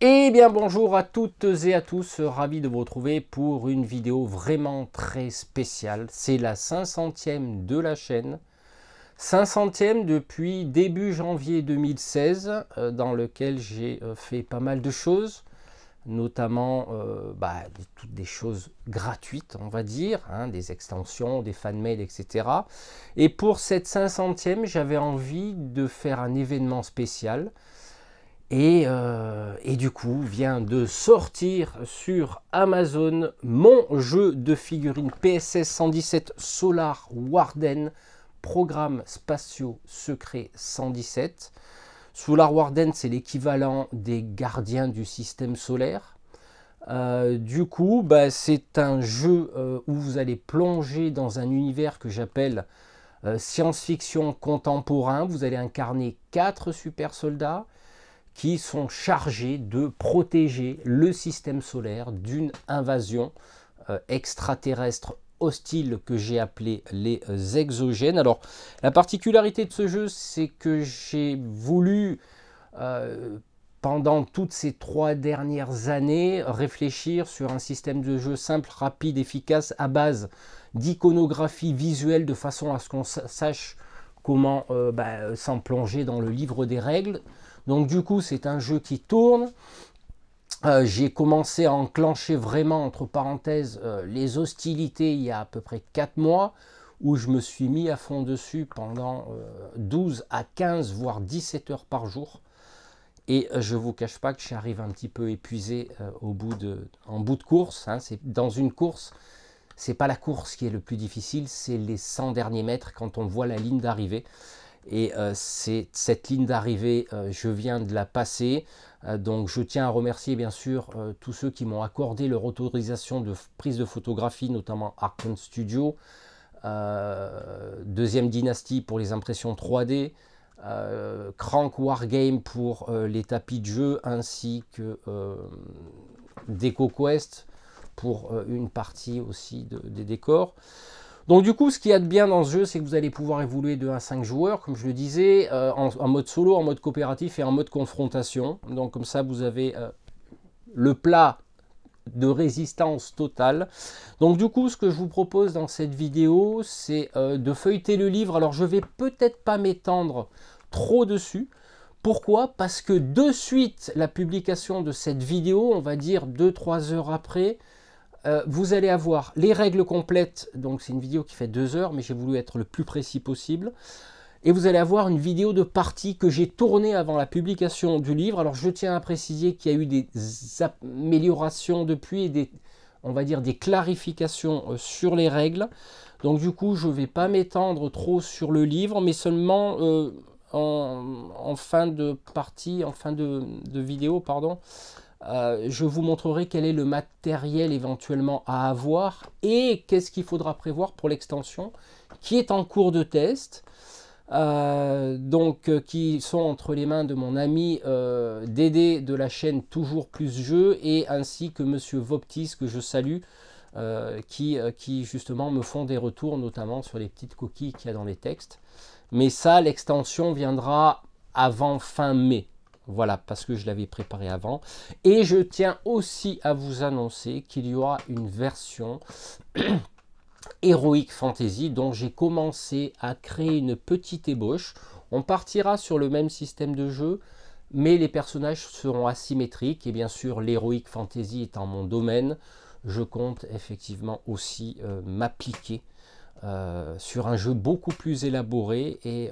Eh bien bonjour à toutes et à tous, ravi de vous retrouver pour une vidéo vraiment très spéciale. C'est la 500e de la chaîne, 500e depuis début janvier 2016, dans lequel j'ai fait pas mal de choses, notamment toutes des choses gratuites, on va dire, hein, des extensions, des fanmails, etc. Et pour cette 500e, j'avais envie de faire un événement spécial. Et du coup, vient de sortir sur Amazon mon jeu de figurines PSS 117 Solar Warden, programme spatiaux secret 117. Solar Warden, c'est l'équivalent des gardiens du système solaire. Du coup, c'est un jeu où vous allez plonger dans un univers que j'appelle science-fiction contemporain. Vous allez incarner 4 super soldats qui sont chargés de protéger le système solaire d'une invasion extraterrestre hostile que j'ai appelé les exogènes. Alors, la particularité de ce jeu, c'est que j'ai voulu, pendant toutes ces 3 dernières années, réfléchir sur un système de jeu simple, rapide, efficace, à base d'iconographie visuelle, de façon à ce qu'on sache comment s'en plonger dans le livre des règles. Donc du coup, c'est un jeu qui tourne. J'ai commencé à enclencher vraiment, entre parenthèses, les hostilités il y a à peu près 4 mois, où je me suis mis à fond dessus pendant 12 à 15, voire 17 heures par jour. Et je ne vous cache pas que j'arrive un petit peu épuisé en bout de course. Hein. Dans une course, c'est pas la course qui est le plus difficile, c'est les 100 derniers mètres quand on voit la ligne d'arrivée. Et c'est cette ligne d'arrivée, je viens de la passer. Donc je tiens à remercier bien sûr tous ceux qui m'ont accordé leur autorisation de prise de photographie, notamment Arkane Studio, Deuxième Dynastie pour les impressions 3D, Crank Wargame pour les tapis de jeu, ainsi que DecoQuest pour une partie aussi des décors. Donc du coup, ce qu'il y a de bien dans ce jeu, c'est que vous allez pouvoir évoluer de 1 à 5 joueurs, comme je le disais, en mode solo, en mode coopératif et en mode confrontation. Donc comme ça, vous avez le plat de résistance totale. Donc du coup, ce que je vous propose dans cette vidéo, c'est de feuilleter le livre. Alors je vais peut-être pas m'étendre trop dessus. Pourquoi? Parce que de suite, la publication de cette vidéo, on va dire 2-3 heures après, vous allez avoir les règles complètes, donc c'est une vidéo qui fait 2 heures, mais j'ai voulu être le plus précis possible. Et vous allez avoir une vidéo de partie que j'ai tournée avant la publication du livre. Alors je tiens à préciser qu'il y a eu des améliorations depuis, et on va dire des clarifications sur les règles. Donc du coup, je ne vais pas m'étendre trop sur le livre, mais seulement en fin de partie, en fin de vidéo, pardon. Je vous montrerai quel est le matériel éventuellement à avoir et qu'est-ce qu'il faudra prévoir pour l'extension qui est en cours de test, qui sont entre les mains de mon ami Dédé de la chaîne Toujours Plus Jeux, et ainsi que Monsieur Voptis, que je salue, qui justement me font des retours notamment sur les petites coquilles qu'il y a dans les textes. Mais ça, l'extension viendra avant fin mai. Voilà, parce que je l'avais préparé avant. Et je tiens aussi à vous annoncer qu'il y aura une version Heroic Fantasy dont j'ai commencé à créer une petite ébauche. On partira sur le même système de jeu, mais les personnages seront asymétriques. Et bien sûr, l'Heroic Fantasy étant mon domaine, je compte effectivement aussi m'appliquer sur un jeu beaucoup plus élaboré et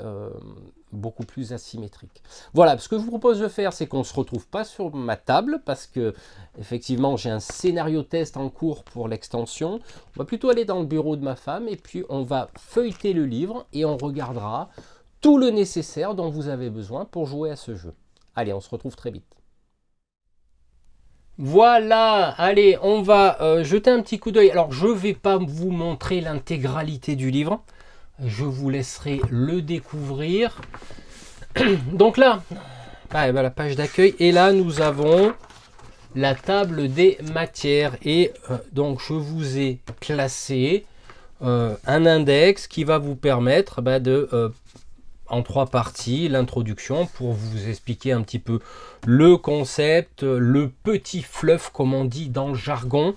beaucoup plus asymétrique. Voilà, ce que je vous propose de faire, c'est qu'on ne se retrouve pas sur ma table, parce que effectivement j'ai un scénario test en cours pour l'extension. On va plutôt aller dans le bureau de ma femme et puis on va feuilleter le livre et on regardera tout le nécessaire dont vous avez besoin pour jouer à ce jeu. Allez, on se retrouve très vite. Voilà, allez, on va jeter un petit coup d'œil. Alors, je ne vais pas vous montrer l'intégralité du livre. Je vous laisserai le découvrir. Donc là, la page d'accueil. Et là, nous avons la table des matières. Et donc, je vous ai classé un index qui va vous permettre de en 3 parties, l'introduction pour vous expliquer un petit peu le concept, le petit fluff comme on dit dans le jargon.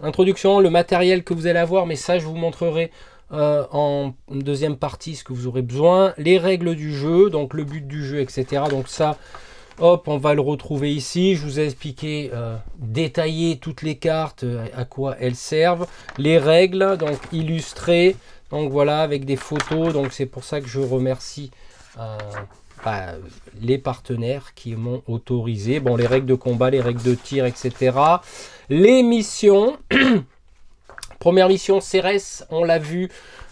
Introduction, le matériel que vous allez avoir, mais ça je vous montrerai en deuxième partie ce que vous aurez besoin, les règles du jeu, donc le but du jeu, etc. Donc ça, hop, on va le retrouver ici. Je vous ai expliqué, détailler toutes les cartes, à quoi elles servent, les règles, donc illustrées, donc voilà, avec des photos. Donc c'est pour ça que je remercie les partenaires qui m'ont autorisé. Bon, les règles de combat, les règles de tir, etc. Les missions. Première mission CRS, on l'a vu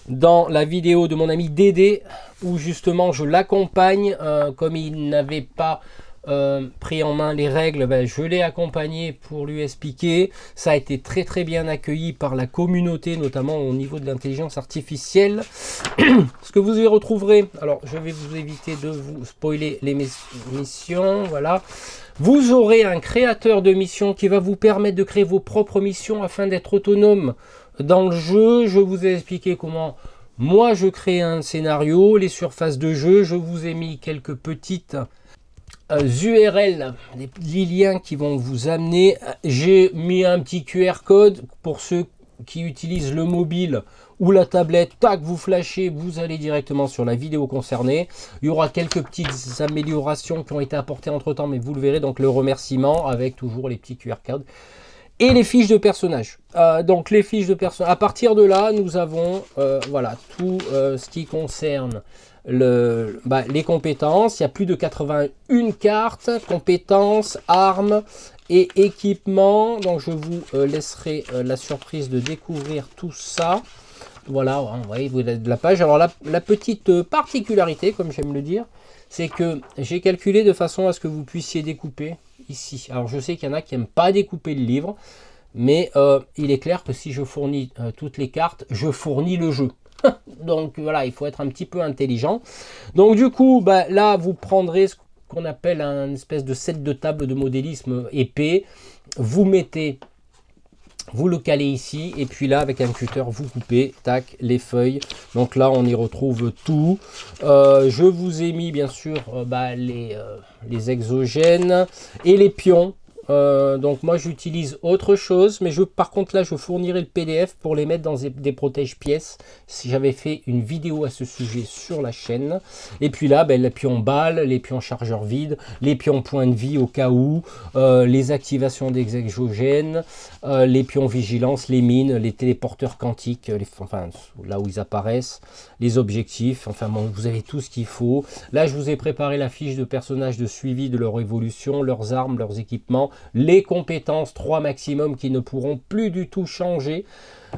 dans la vidéo de mon ami Dédé, où justement je l'accompagne, comme il n'avait pas pris en main les règles, ben, je l'ai accompagné pour lui expliquer. Ça a été très très bien accueilli par la communauté, notamment au niveau de l'intelligence artificielle. Ce que vous y retrouverez, alors je vais vous éviter de vous spoiler les missions, voilà. Vous aurez un créateur de mission qui va vous permettre de créer vos propres missions afin d'être autonome dans le jeu. Je vous ai expliqué comment moi je crée un scénario, les surfaces de jeu. Je vous ai mis quelques petites URL, des liens qui vont vous amener. J'ai mis un petit QR code pour ceux qui utilisent le mobile ou la tablette, tac, vous flashez, vous allez directement sur la vidéo concernée. Il y aura quelques petites améliorations qui ont été apportées entre temps, mais vous le verrez, donc le remerciement avec toujours les petits QR codes et les fiches de personnages. Donc les fiches de personnages, à partir de là, nous avons voilà tout ce qui concerne les compétences. Il y a plus de 81 cartes, compétences, armes et équipements. Donc je vous laisserai la surprise de découvrir tout ça. Voilà, vous voyez, vous avez de la page. Alors la petite particularité, comme j'aime le dire, c'est que j'ai calculé de façon à ce que vous puissiez découper ici. Alors je sais qu'il y en a qui n'aiment pas découper le livre, mais il est clair que si je fournis toutes les cartes, je fournis le jeu. Donc voilà, il faut être un petit peu intelligent. Donc du coup, là, vous prendrez ce qu'on appelle un espèce de set de table de modélisme épais. Vous mettez... Vous le calez ici et puis là avec un cutter vous coupez, tac, les feuilles. Donc là on y retrouve tout. Je vous ai mis bien sûr les exogènes et les pions. Donc moi j'utilise autre chose, mais par contre là je fournirai le PDF pour les mettre dans des protège-pièces. Si j'avais fait une vidéo à ce sujet sur la chaîne. Et puis là les pions balles, les pions chargeurs vides, les pions point de vie au cas où, les activations des exogènes, les pions vigilance, les mines, les téléporteurs quantiques, enfin là où ils apparaissent, les objectifs, enfin bon, vous avez tout ce qu'il faut. Là je vous ai préparé la fiche de personnages de suivi de leur évolution, leurs armes, leurs équipements, les compétences, 3 maximum qui ne pourront plus du tout changer.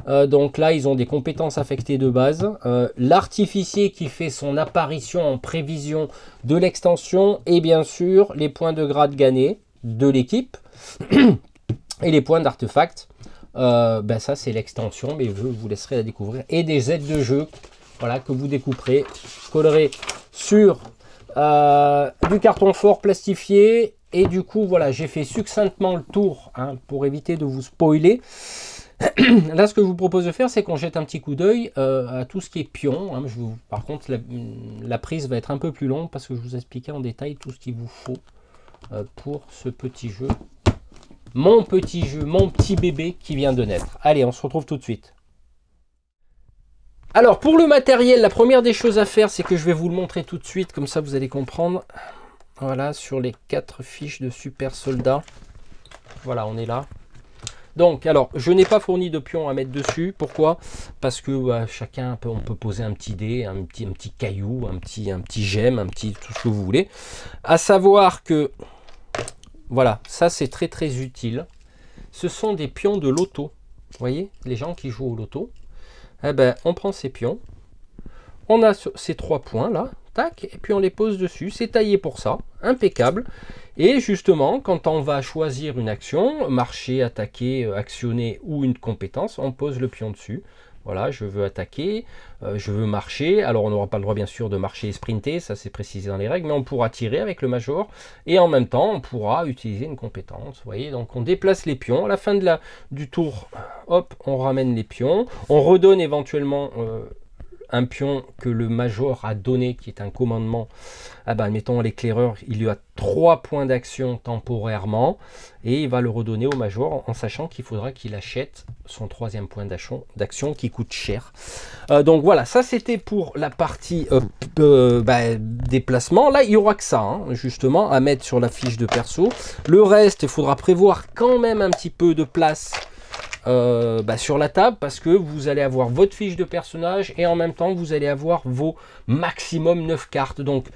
Donc là ils ont des compétences affectées de base, l'artificier qui fait son apparition en prévision de l'extension, et bien sûr les points de grade gagnés de l'équipe et les points d'artefact. Ça c'est l'extension, mais je vous laisserai la découvrir, et des aides de jeu, voilà, que vous découperez, collerez sur du carton fort plastifié. Et du coup voilà, j'ai fait succinctement le tour pour éviter de vous spoiler. Là ce que je vous propose de faire, c'est qu'on jette un petit coup d'œil à tout ce qui est pion. Par contre la prise va être un peu plus longue parce que je vous expliquais en détail tout ce qu'il vous faut pour ce petit jeu. Mon petit jeu, mon petit bébé qui vient de naître. Allez, on se retrouve tout de suite. Alors pour le matériel, la première des choses à faire, c'est que je vais vous le montrer tout de suite, comme ça vous allez comprendre. Voilà, sur les 4 fiches de super soldat. Voilà, on est là. Donc, alors, je n'ai pas fourni de pion à mettre dessus. Pourquoi? Parce que chacun, on peut poser un petit dé, un petit caillou, un petit gemme, tout ce que vous voulez. À savoir que, voilà, ça c'est très très utile. Ce sont des pions de loto. Vous voyez, les gens qui jouent au loto. Eh ben, on prend ces pions. On a ces 3 points là. Tac, et puis on les pose dessus, c'est taillé pour ça, impeccable. Et justement, quand on va choisir une action, marcher, attaquer, actionner ou une compétence, on pose le pion dessus. Voilà, je veux attaquer, je veux marcher. Alors on n'aura pas le droit bien sûr de marcher et sprinter, ça c'est précisé dans les règles, mais on pourra tirer avec le major et en même temps on pourra utiliser une compétence. Vous voyez, donc on déplace les pions. À la fin du tour, hop, on ramène les pions, on redonne éventuellement un pion que le major a donné, qui est un commandement, ah ben, mettons l'éclaireur, il lui a 3 points d'action temporairement, et il va le redonner au major en sachant qu'il faudra qu'il achète son 3e point d'action qui coûte cher. Donc voilà, ça c'était pour la partie déplacement. Là, il n'y aura que ça, hein, justement, à mettre sur la fiche de perso. Le reste, il faudra prévoir quand même un petit peu de place sur la table, parce que vous allez avoir votre fiche de personnage et en même temps vous allez avoir vos maximum 9 cartes. Donc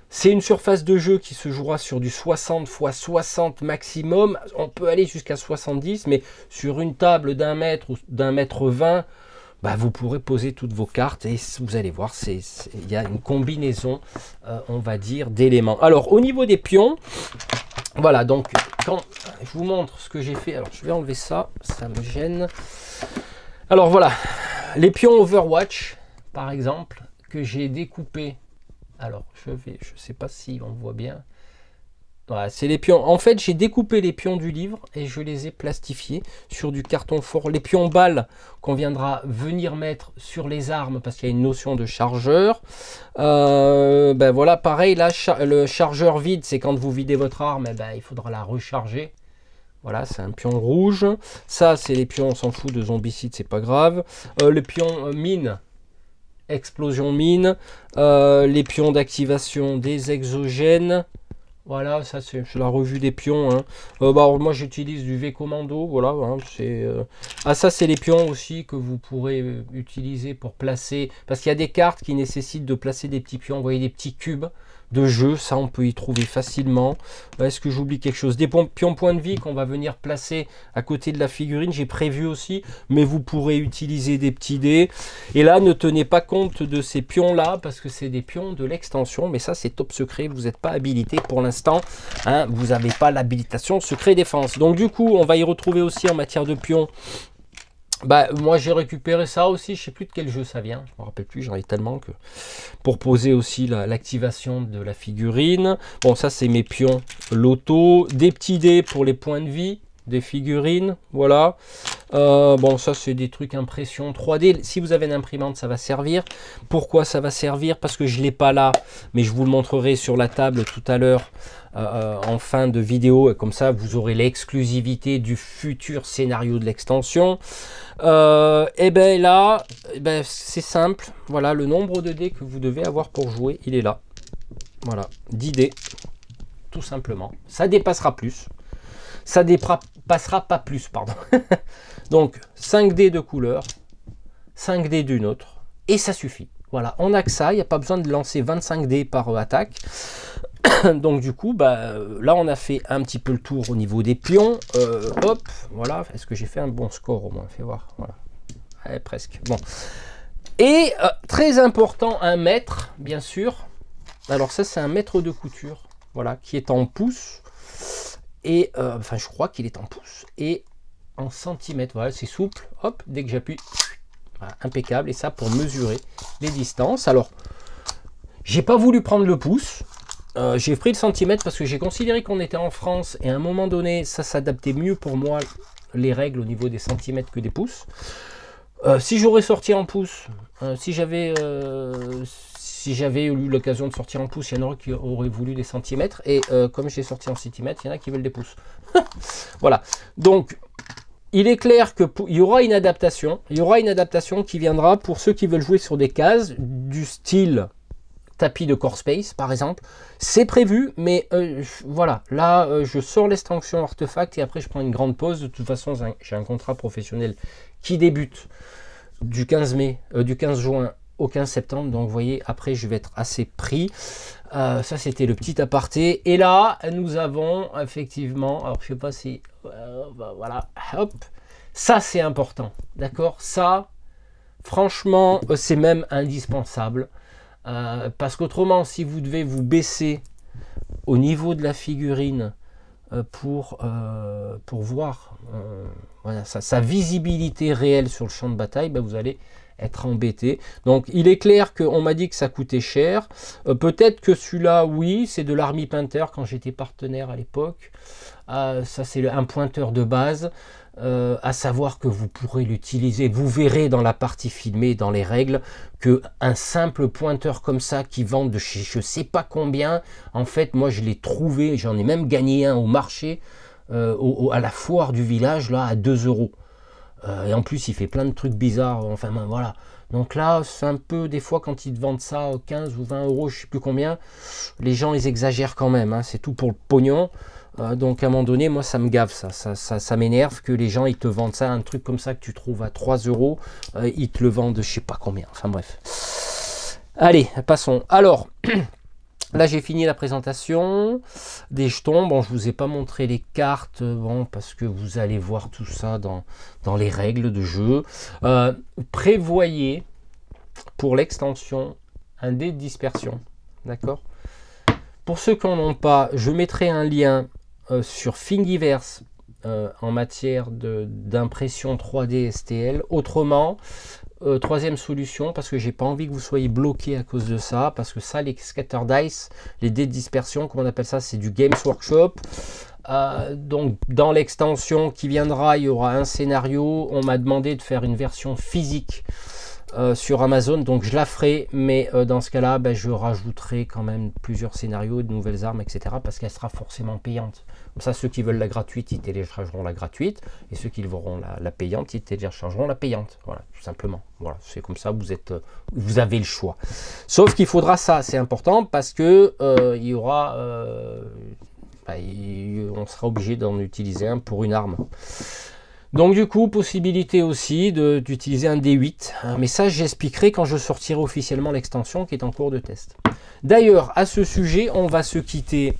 c'est une surface de jeu qui se jouera sur du 60 x 60 maximum. On peut aller jusqu'à 70, mais sur une table d'1 mètre ou d'1,20 m, vous pourrez poser toutes vos cartes et vous allez voir, il y a une combinaison, on va dire, d'éléments. Alors au niveau des pions, voilà, donc quand je vous montre ce que j'ai fait, alors je vais enlever ça, ça me gêne. Alors voilà, les pions Overwatch, par exemple, que j'ai découpés. Alors je sais pas si on voit bien. Voilà, c'est les pions. En fait, j'ai découpé les pions du livre et je les ai plastifiés sur du carton fort. Les pions balles qu'on viendra venir mettre sur les armes parce qu'il y a une notion de chargeur. Voilà, pareil, là, le chargeur vide, c'est quand vous videz votre arme, il faudra la recharger. Voilà, c'est un pion rouge. Ça, c'est les pions, on s'en fout de zombicide, c'est pas grave. Le pion mine, explosion mine. Les pions d'activation des exogènes. Voilà, ça c'est la revue des pions. Hein. Moi j'utilise du V-Commando. Voilà, hein, ça c'est les pions aussi que vous pourrez utiliser pour placer. Parce qu'il y a des cartes qui nécessitent de placer des petits pions. Vous voyez, des petits cubes de jeu. Ça on peut y trouver facilement. Est-ce que j'oublie quelque chose? Des pions point de vie qu'on va venir placer à côté de la figurine. J'ai prévu aussi. Mais vous pourrez utiliser des petits dés. Et là, ne tenez pas compte de ces pions là. Parce que c'est des pions de l'extension. Mais ça c'est top secret. Vous n'êtes pas habilité pour l'instant. Hein, vous n'avez pas l'habilitation secret défense. Donc du coup, on va y retrouver aussi en matière de pions. Moi j'ai récupéré ça aussi, je sais plus de quel jeu ça vient, je me rappelle plus, j'en ai tellement que pour poser aussi l'activation de la figurine. Bon, ça c'est mes pions loto, des petits dés pour les points de vie des figurines, voilà. Bon, ça c'est des trucs impression 3D. Si vous avez une imprimante, ça va servir. Pourquoi ça va servir? Parce que je l'ai pas là, mais je vous le montrerai sur la table tout à l'heure en fin de vidéo, et comme ça vous aurez l'exclusivité du futur scénario de l'extension. Là, c'est simple. Voilà, le nombre de dés que vous devez avoir pour jouer, il est là. Voilà, 10 dés, tout simplement. Ça dépassera plus. Ça dépassera pas plus, pardon. Donc 5 dés de couleur, 5 dés d'une autre, et ça suffit. Voilà, on n'a que ça, il n'y a pas besoin de lancer 25 dés par attaque. Donc du coup, là on a fait un petit peu le tour au niveau des pions. Hop, voilà, est-ce que j'ai fait un bon score au moins? Fais voir, voilà. Ouais, presque. Bon. Et très important, un mètre, bien sûr. Alors ça c'est un mètre de couture, voilà, qui est en pouces. Et je crois qu'il est en pouces et en centimètres. Voilà, c'est souple. Hop, dès que j'appuie, voilà, impeccable. Et ça pour mesurer les distances. Alors, j'ai pas voulu prendre le pouce. J'ai pris le centimètre parce que j'ai considéré qu'on était en France et à un moment donné, ça s'adaptait mieux pour moi les règles au niveau des centimètres que des pouces. Si j'aurais sorti en pouces, si j'avais eu l'occasion de sortir en pouces, il y en aurait qui auraient voulu des centimètres. Et comme j'ai sorti en centimètres, il y en a qui veulent des pouces. Voilà. Donc, il est clair qu'il y aura une adaptation. Il y aura une adaptation qui viendra pour ceux qui veulent jouer sur des cases du style tapis de Core Space, par exemple. C'est prévu, mais voilà. Là, je sors l'extension artefact et après, je prends une grande pause. De toute façon, j'ai un contrat professionnel qui débute du 15 juin au 15 septembre, donc vous voyez, après je vais être assez pris. Ça c'était le petit aparté, et là nous avons effectivement, alors je sais pas si voilà, hop, ça c'est important, d'accord, ça franchement c'est même indispensable, parce qu'autrement si vous devez vous baisser au niveau de la figurine pour voir voilà, sa visibilité réelle sur le champ de bataille, vous allez être embêté. Donc il est clair qu'on m'a dit que ça coûtait cher. Peut-être que celui-là, oui, c'est de l'Army Painter quand j'étais partenaire à l'époque. Ça c'est un pointeur de base. à savoir que vous pourrez l'utiliser. Vous verrez dans la partie filmée, dans les règles, que un simple pointeur comme ça qui vend de chez je sais pas combien, en fait, moi je l'ai trouvé, j'en ai même gagné un au marché, à la foire du village, là, à 2 €. Et en plus, il fait plein de trucs bizarres, enfin ben, voilà. Donc là, c'est un peu, des fois, quand ils te vendent ça 15 ou 20 €, je sais plus combien, les gens, ils exagèrent quand même, hein, c'est tout pour le pognon. Donc à un moment donné, moi ça me gave, ça m'énerve que les gens ils te vendent ça, un truc comme ça que tu trouves à 3 €, ils te le vendent je sais pas combien, enfin bref. Allez, passons. Alors, là j'ai fini la présentation des jetons. Bon, je vous ai pas montré les cartes, bon, parce que vous allez voir tout ça dans les règles de jeu. Prévoyez pour l'extension un dé de dispersion, d'accord? Pour ceux qui n'en ont pas, je mettrai un lien sur Thingiverse en matière d'impression 3D STL. Autrement, troisième solution, parce que j'ai pas envie que vous soyez bloqué à cause de ça, parce que ça, les scatter dice, les dés de dispersion, comme on appelle ça, c'est du Games Workshop. Donc dans l'extension qui viendra, il y aura un scénario. On m'a demandé de faire une version physique sur Amazon, donc je la ferai, mais dans ce cas-là, ben, je rajouterai quand même plusieurs scénarios, de nouvelles armes, etc. parce qu'elle sera forcément payante. Comme ça, ceux qui veulent la gratuite, ils téléchargeront la gratuite, et ceux qui veulent la payante, ils téléchargeront la payante. Voilà, tout simplement. Voilà, c'est comme ça, vous avez le choix. Sauf qu'il faudra ça, c'est important, parce que il y aura, on sera obligé d'en utiliser un pour une arme. Donc du coup, possibilité aussi d'utiliser un D8, mais ça j'expliquerai quand je sortirai officiellement l'extension qui est en cours de test. D'ailleurs, à ce sujet, on va se quitter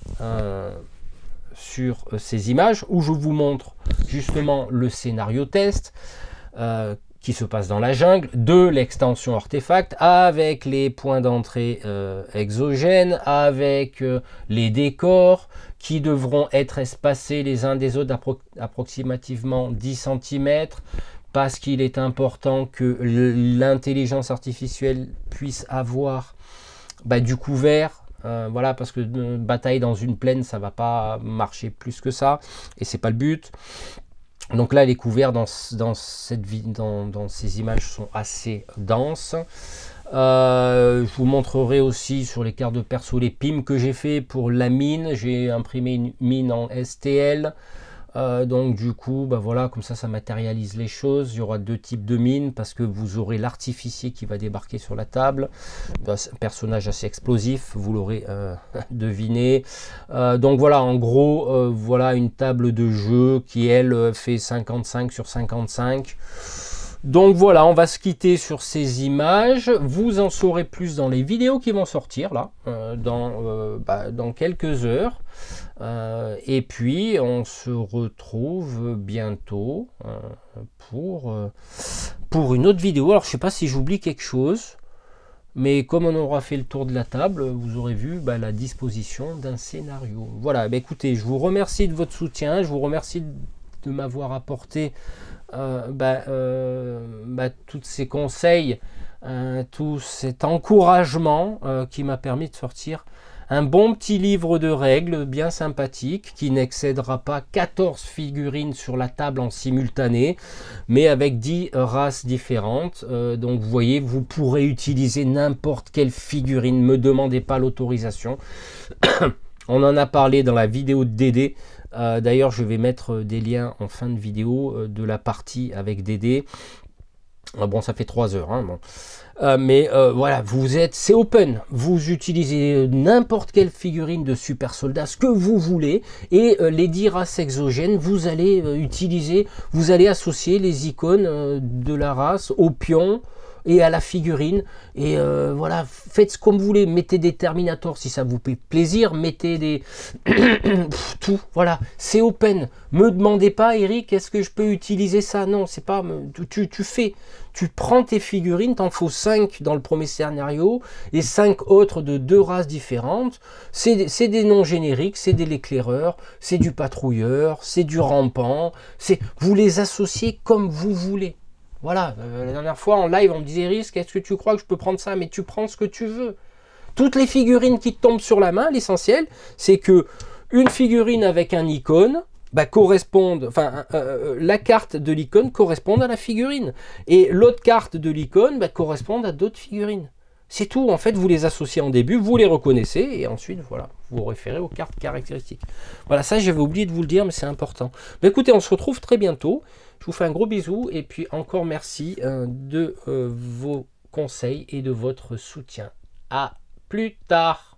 sur ces images où je vous montre justement le scénario test qui se passe dans la jungle de l'extension artefact avec les points d'entrée exogènes, avec les décors qui devront être espacés les uns des autres approximativement 10 cm parce qu'il est important que l'intelligence artificielle puisse avoir du couvert. Voilà, parce que bataille dans une plaine, ça va pas marcher plus que ça, et c'est pas le but. Donc là, les couverts dans ces images sont assez denses. Je vous montrerai aussi sur les cartes de perso les pimes que j'ai fait pour la mine. J'ai imprimé une mine en STL. Donc du coup, voilà, comme ça matérialise les choses. Il y aura deux types de mines parce que vous aurez l'artificier qui va débarquer sur la table. C'est un personnage assez explosif, vous l'aurez deviné. Donc voilà, en gros, voilà une table de jeu qui, elle, fait 55 sur 55. Donc voilà, on va se quitter sur ces images. Vous en saurez plus dans les vidéos qui vont sortir là, dans quelques heures. Et puis on se retrouve bientôt pour une autre vidéo. Alors je sais pas si j'oublie quelque chose, mais comme on aura fait le tour de la table, vous aurez vu la disposition d'un scénario. Voilà, écoutez, je vous remercie de votre soutien, je vous remercie de m'avoir apporté tous ces conseils, tout cet encouragement qui m'a permis de sortir un bon petit livre de règles bien sympathique qui n'excédera pas 14 figurines sur la table en simultané, mais avec 10 races différentes. Donc vous voyez, vous pourrez utiliser n'importe quelle figurine, ne me demandez pas l'autorisation. On en a parlé dans la vidéo de Dédé. D'ailleurs, je vais mettre des liens en fin de vidéo de la partie avec Dédé. Bon, ça fait 3 heures, hein, bon. Mais voilà, c'est open. Vous utilisez n'importe quelle figurine de super soldat, ce que vous voulez, et les 10 races exogènes, vous allez utiliser, vous allez associer les icônes de la race au pion et à la figurine, et voilà, faites comme vous voulez, mettez des Terminators si ça vous fait plaisir, mettez des tout, voilà, c'est open. Me demandez pas, Eric, est-ce que je peux utiliser ça? Non, c'est pas, tu prends tes figurines, t'en faut 5 dans le premier scénario et 5 autres de 2 races différentes. C'est des noms génériques, c'est de l'éclaireur, c'est du patrouilleur, c'est du rampant, vous les associez comme vous voulez. Voilà, la dernière fois en live, on me disait, Risque, est-ce que tu crois que je peux prendre ça? Mais tu prends ce que tu veux. Toutes les figurines qui te tombent sur la main, l'essentiel, c'est que une figurine avec un icône, correspondent, enfin, la carte de l'icône correspond à la figurine. Et l'autre carte de l'icône correspond à d'autres figurines. C'est tout, en fait, vous les associez en début, vous les reconnaissez, et ensuite, voilà, vous vous référez aux cartes caractéristiques. Voilà, ça, j'avais oublié de vous le dire, mais c'est important. Écoutez, on se retrouve très bientôt. Je vous fais un gros bisou, et puis encore merci de vos conseils et de votre soutien. À plus tard.